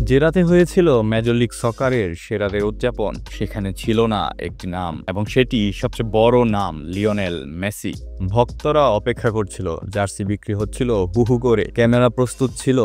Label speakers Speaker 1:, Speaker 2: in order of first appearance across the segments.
Speaker 1: যে রাতে হয়েছিল মেজর লিগ সকারের সেরাদের উদযাপন, সেখানে ছিল না একটি নাম, এবং সেটি সবচেয়ে বড় নাম, লিওনেল মেসি। ভক্তরা অপেক্ষা করছিল, জার্সি বিক্রি হচ্ছিল হুহু করে, ক্যামেরা প্রস্তুত ছিল,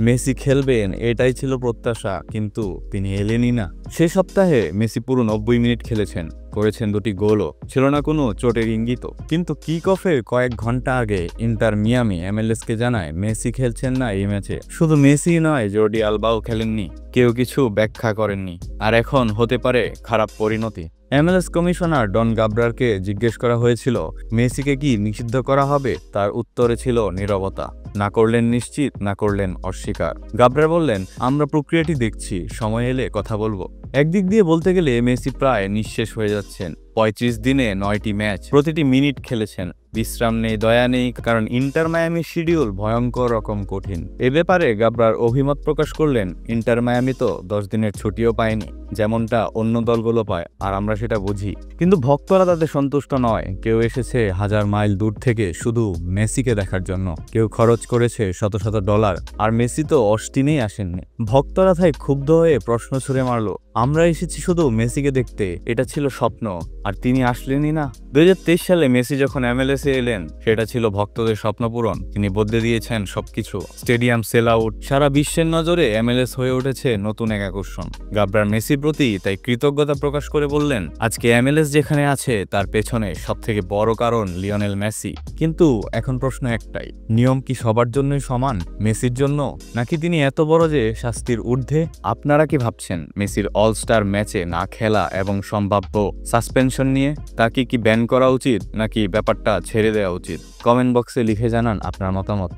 Speaker 1: মেসি খেলবেন এটাই ছিল প্রত্যাশা, কিন্তু তিনি এলেনই না। সে সপ্তাহে মেসি পুরো 90 মিনিট খেলেছেন, করেছেন 2টি গোলও, ছিল না কোনো চোটের ইঙ্গিত। কিন্তু কিক অফের কয়েক ঘন্টা আগে ইন্টার মিয়ামি MLS-কে জানায় মেসি খেলছেন না এই ম্যাচে। শুধু মেসি নয়, জর্ডি আলবাও খেলেননি, কেউ কিছু ব্যাখ্যা করেননি। আর এখন হতে পারে খারাপ পরিণতি। MLS কমিশনার ডন গাব্রারকে জিজ্ঞেস করা হয়েছিল মেসিকে কি নিষিদ্ধ করা হবে, তার উত্তরে ছিল নীরবতা। না করলেন নিশ্চিত, না করলেন অস্বীকার। গাব্রার বললেন, আমরা প্রক্রিয়াটি দেখছি, সময় এলে কথা বলবো। একদিক দিয়ে বলতে গেলে মেসি প্রায় নিঃশেষ হয়ে যাচ্ছেন। 35 দিনে 9টি ম্যাচ, প্রতিটি মিনিট খেলেছেন, বিশ্রাম নেই, দয়া নেই, কারণ ইন্টার মায়ামির শিডিউল ভয়ঙ্কর রকম কঠিন। এ ব্যাপারে গাব্রার অভিমত প্রকাশ করলেন, ইন্টার মায়ামি তো 10 দিনের ছুটিও পায়নি, যেমনটা অন্য দলগুলো পায়, আর আমরা সেটা বুঝি। কিন্তু ভক্তরা তাতে সন্তুষ্ট নয়। কেউ এসেছে হাজার মাইল দূর থেকে শুধু মেসিকে দেখার জন্য, কেউ খরচ করেছে শত শত ডলার, আর মেসি তো অস্টিনেই আসেননি। ভক্তরা তাই ক্ষুব্ধ হয়ে প্রশ্ন ছুড়ে মারল, আমরা এসেছি শুধু মেসিকে দেখতে, এটা ছিল স্বপ্ন, আর তিনি আসলেনই না। 2023 সালে মেসি যখন MLS-এ এলেন, সেটা ছিল ভক্তদের স্বপ্ন পূরণ। তিনি বদলে দিয়েছেন সবকিছু, স্টেডিয়াম সেল আউট, সারা বিশ্বের নজরে MLS হয়ে উঠেছে নতুন এক আকর্ষণ। গাব্রার মেসির প্রতি তাই কৃতজ্ঞতা প্রকাশ করে বললেন, আজকে MLS যেখানে আছে তার পেছনে সবথেকে বড় কারণ লিওনেল মেসি। কিন্তু এখন প্রশ্ন একটাই, নিয়ম কি সবার জন্যই সমান, মেসির জন্য নাকি তিনি এত বড় যে শাস্তির ঊর্ধ্বে? আপনারা কি ভাবছেন মেসির অলস্টার ম্যাচে না খেলা এবং সম্ভাব্য সাসপেনশন নিয়ে? তাকে কি ব্যান করা উচিত নাকি ব্যাপারটা ছেড়ে দেওয়া উচিত? কমেন্ট বক্সে লিখে জানান আপনার মতামত।